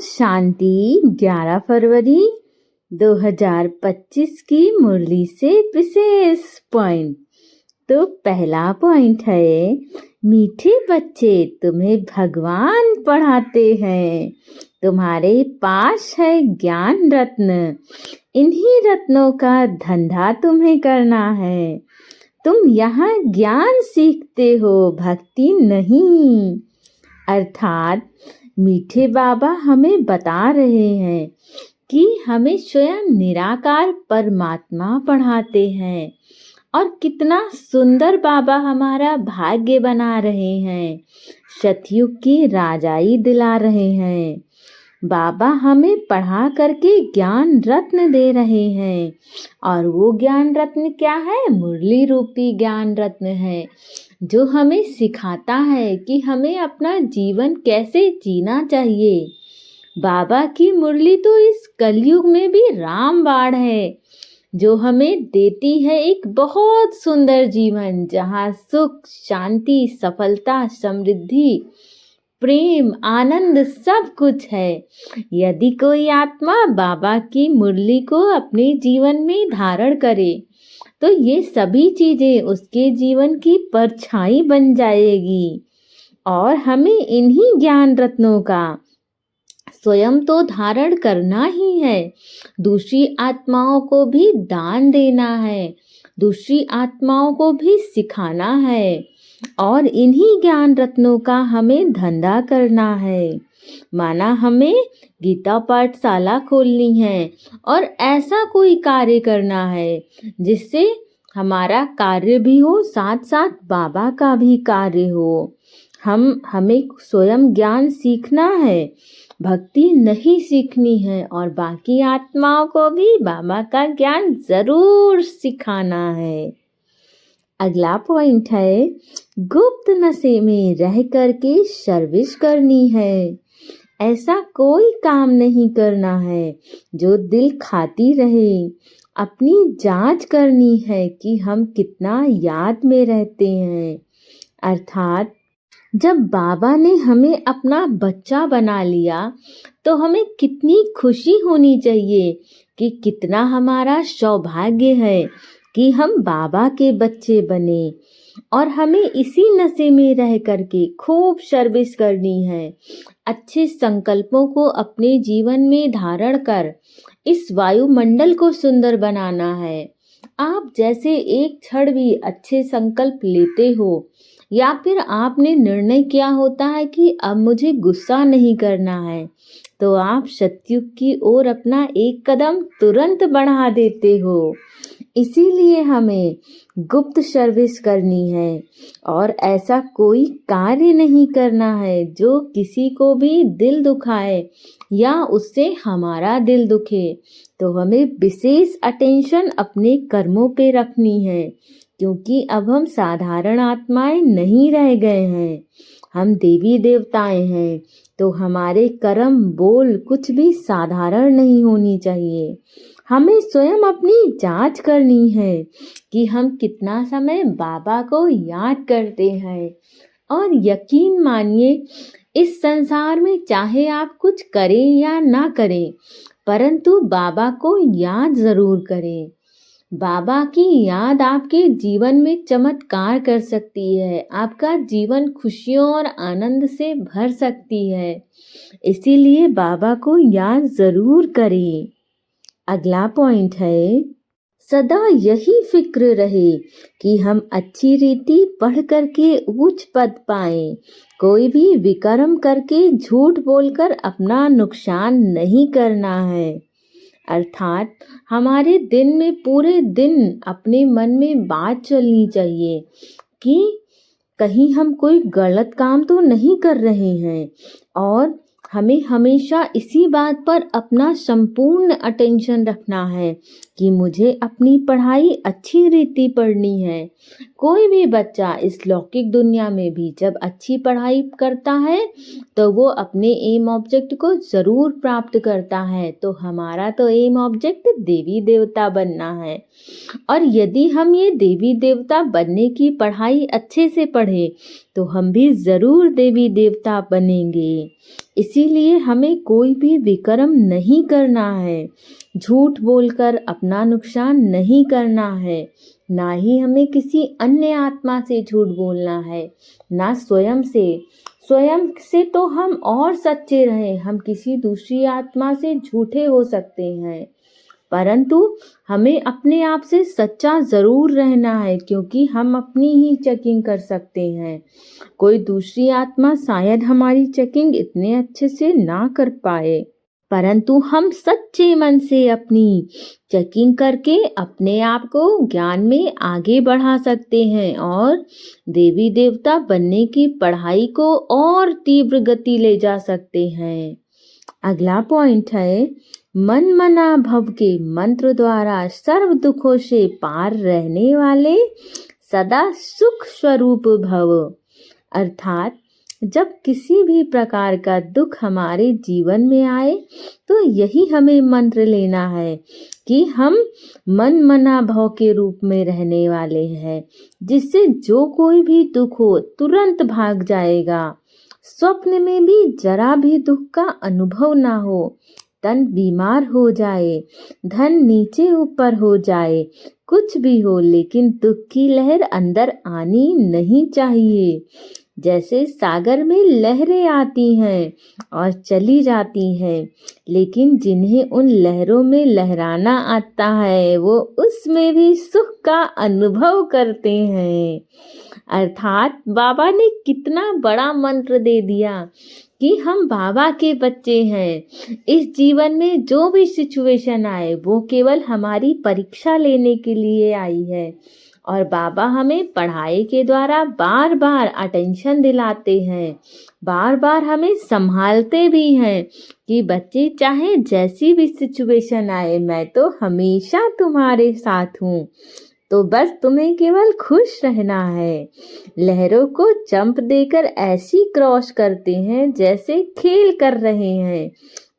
शांति 11 फरवरी 2025 की मुरली से विशेष पॉइंट। तो पहला पॉइंट है, मीठे बच्चे तुम्हें भगवान पढ़ाते हैं। तुम्हारे पास है ज्ञान रत्न, इन्हीं रत्नों का धंधा तुम्हें करना है। तुम यहाँ ज्ञान सीखते हो, भक्ति नहीं। अर्थात मीठे बाबा हमें बता रहे हैं कि हमें स्वयं निराकार परमात्मा पढ़ाते हैं और कितना सुंदर बाबा हमारा भाग्य बना रहे हैं, सतयुग की राजाई दिला रहे हैं। बाबा हमें पढ़ा करके ज्ञान रत्न दे रहे हैं और वो ज्ञान रत्न क्या है? मुरली रूपी ज्ञान रत्न है, जो हमें सिखाता है कि हमें अपना जीवन कैसे जीना चाहिए। बाबा की मुरली तो इस कलयुग में भी रामबाण है, जो हमें देती है एक बहुत सुंदर जीवन, जहाँ सुख, शांति, सफलता, समृद्धि, प्रेम, आनंद सब कुछ है। यदि कोई आत्मा बाबा की मुरली को अपने जीवन में धारण करे तो ये सभी चीजें उसके जीवन की परछाई बन जाएगी और हमें इन्हीं ज्ञान रत्नों का स्वयं तो धारण करना ही है, दूसरी आत्माओं को भी दान देना है, दूसरी आत्माओं को भी सिखाना है और इन्हीं ज्ञान रत्नों का हमें धंधा करना है। माना हमें गीता पाठशाला खोलनी है और ऐसा कोई कार्य करना है जिससे हमारा कार्य भी हो, साथ साथ बाबा का भी कार्य हो। हमें स्वयं ज्ञान सीखना है, भक्ति नहीं सीखनी है और बाकी आत्माओं को भी बाबा का ज्ञान जरूर सिखाना है। अगला पॉइंट है, गुप्त नशे में रह करके सर्विस करनी है। ऐसा कोई काम नहीं करना है जो दिल खाती रहे। अपनी जांच करनी है कि हम कितना याद में रहते हैं। अर्थात जब बाबा ने हमें अपना बच्चा बना लिया तो हमें कितनी खुशी होनी चाहिए कि कितना हमारा सौभाग्य है कि हम बाबा के बच्चे बने और हमें इसी नशे में रह करके खूब सर्विस करनी है। अच्छे संकल्पों को अपने जीवन में धारण कर इस वायुमंडल को सुंदर बनाना है। आप जैसे एक क्षण भी अच्छे संकल्प लेते हो या फिर आपने निर्णय किया होता है कि अब मुझे गुस्सा नहीं करना है, तो आप सतयुग की ओर अपना एक कदम तुरंत बढ़ा देते हो। इसीलिए हमें गुप्त सर्विस करनी है और ऐसा कोई कार्य नहीं करना है जो किसी को भी दिल दुखाए या उससे हमारा दिल दुखे। तो हमें विशेष अटेंशन अपने कर्मों पे रखनी है, क्योंकि अब हम साधारण आत्माएं नहीं रह गए हैं, हम देवी देवताएं हैं। तो हमारे कर्म, बोल कुछ भी साधारण नहीं होनी चाहिए। हमें स्वयं अपनी जांच करनी है कि हम कितना समय बाबा को याद करते हैं। और यकीन मानिए, इस संसार में चाहे आप कुछ करें या ना करें, परंतु बाबा को याद जरूर करें। बाबा की याद आपके जीवन में चमत्कार कर सकती है, आपका जीवन खुशियों और आनंद से भर सकती है। इसीलिए बाबा को याद जरूर करें। अगला पॉइंट है, सदा यही फिक्र रहे कि हम अच्छी रीति पढ़ करके उच्च पद पाएं। कोई भी विकर्म करके, झूठ बोलकर अपना नुकसान नहीं करना है। अर्थात हमारे दिन में पूरे दिन अपने मन में बात चलनी चाहिए कि कहीं हम कोई गलत काम तो नहीं कर रहे हैं और हमें हमेशा इसी बात पर अपना संपूर्ण अटेंशन रखना है कि मुझे अपनी पढ़ाई अच्छी रीति पढ़नी है। कोई भी बच्चा इस लौकिक दुनिया में भी जब अच्छी पढ़ाई करता है तो वो अपने एम ऑब्जेक्ट को ज़रूर प्राप्त करता है। तो हमारा तो एम ऑब्जेक्ट देवी देवता बनना है, और यदि हम ये देवी देवता बनने की पढ़ाई अच्छे से पढ़े तो हम भी ज़रूर देवी देवता बनेंगे। इसीलिए हमें कोई भी विकर्म नहीं करना है, झूठ बोलकर अपना नुकसान नहीं करना है, ना ही हमें किसी अन्य आत्मा से झूठ बोलना है, ना स्वयं से। स्वयं से तो हम और सच्चे रहें, हम किसी दूसरी आत्मा से झूठे हो सकते हैं, परंतु हमें अपने आप से सच्चा ज़रूर रहना है, क्योंकि हम अपनी ही चेकिंग कर सकते हैं। कोई दूसरी आत्मा शायद हमारी चेकिंग इतने अच्छे से ना कर पाए, परंतु हम सच्चे मन से अपनी चेकिंग करके अपने आप को ज्ञान में आगे बढ़ा सकते हैं और देवी देवता बनने की पढ़ाई को और तीव्र गति ले जा सकते हैं। अगला पॉइंट है, मन मना भव के मंत्र द्वारा सर्व दुखों से पार रहने वाले सदा सुख स्वरूप भव। अर्थात जब किसी भी प्रकार का दुख हमारे जीवन में आए तो यही हमें मंत्र लेना है कि हम मन मना भव के रूप में रहने वाले हैं, जिससे जो कोई भी दुख हो तुरंत भाग जाएगा। स्वप्न में भी जरा भी दुख का अनुभव ना हो, तन बीमार हो जाए, धन नीचे ऊपर हो जाए, कुछ भी हो, लेकिन दुख की लहर अंदर आनी नहीं चाहिए। जैसे सागर में लहरें आती हैं और चली जाती हैं, लेकिन जिन्हें उन लहरों में लहराना आता है वो उसमें भी सुख का अनुभव करते हैं। अर्थात बाबा ने कितना बड़ा मंत्र दे दिया कि हम बाबा के बच्चे हैं। इस जीवन में जो भी सिचुएशन आए वो केवल हमारी परीक्षा लेने के लिए आई है, और बाबा हमें पढ़ाई के द्वारा बार बार अटेंशन दिलाते हैं, बार बार हमें संभालते भी हैं कि बच्चे चाहे जैसी भी सिचुएशन आए मैं तो हमेशा तुम्हारे साथ हूँ। तो बस तुम्हें केवल खुश रहना है। लहरों को जंप देकर ऐसी क्रॉस करते हैं जैसे खेल कर रहे हैं।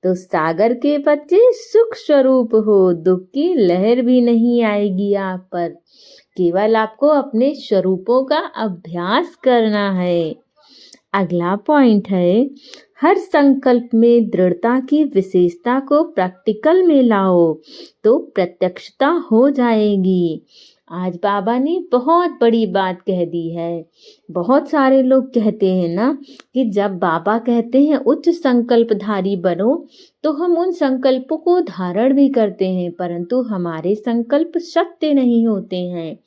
तो सागर के बच्चे सुख स्वरूप हो, दुख की लहर भी नहीं आएगी आप पर। केवल आपको अपने स्वरूपों का अभ्यास करना है। अगला पॉइंट है, हर संकल्प में दृढ़ता की विशेषता को प्रैक्टिकल में लाओ तो प्रत्यक्षता हो जाएगी। आज बाबा ने बहुत बड़ी बात कह दी है। बहुत सारे लोग कहते हैं ना कि जब बाबा कहते हैं उच्च संकल्पधारी बनो तो हम उन संकल्पों को धारण भी करते हैं, परंतु हमारे संकल्प सत्य नहीं होते हैं।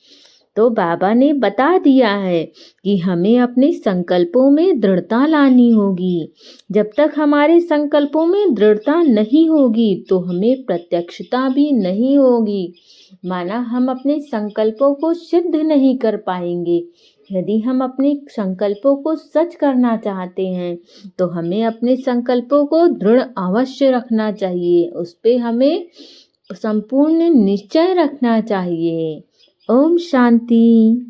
तो बाबा ने बता दिया है कि हमें अपने संकल्पों में दृढ़ता लानी होगी। जब तक हमारे संकल्पों में दृढ़ता नहीं होगी तो हमें प्रत्यक्षता भी नहीं होगी, माना हम अपने संकल्पों को सिद्ध नहीं कर पाएंगे। यदि हम अपने संकल्पों को सच करना चाहते हैं तो हमें अपने संकल्पों को दृढ़ अवश्य रखना चाहिए, उस पे हमें संपूर्ण निश्चय रखना चाहिए। ओम शांति।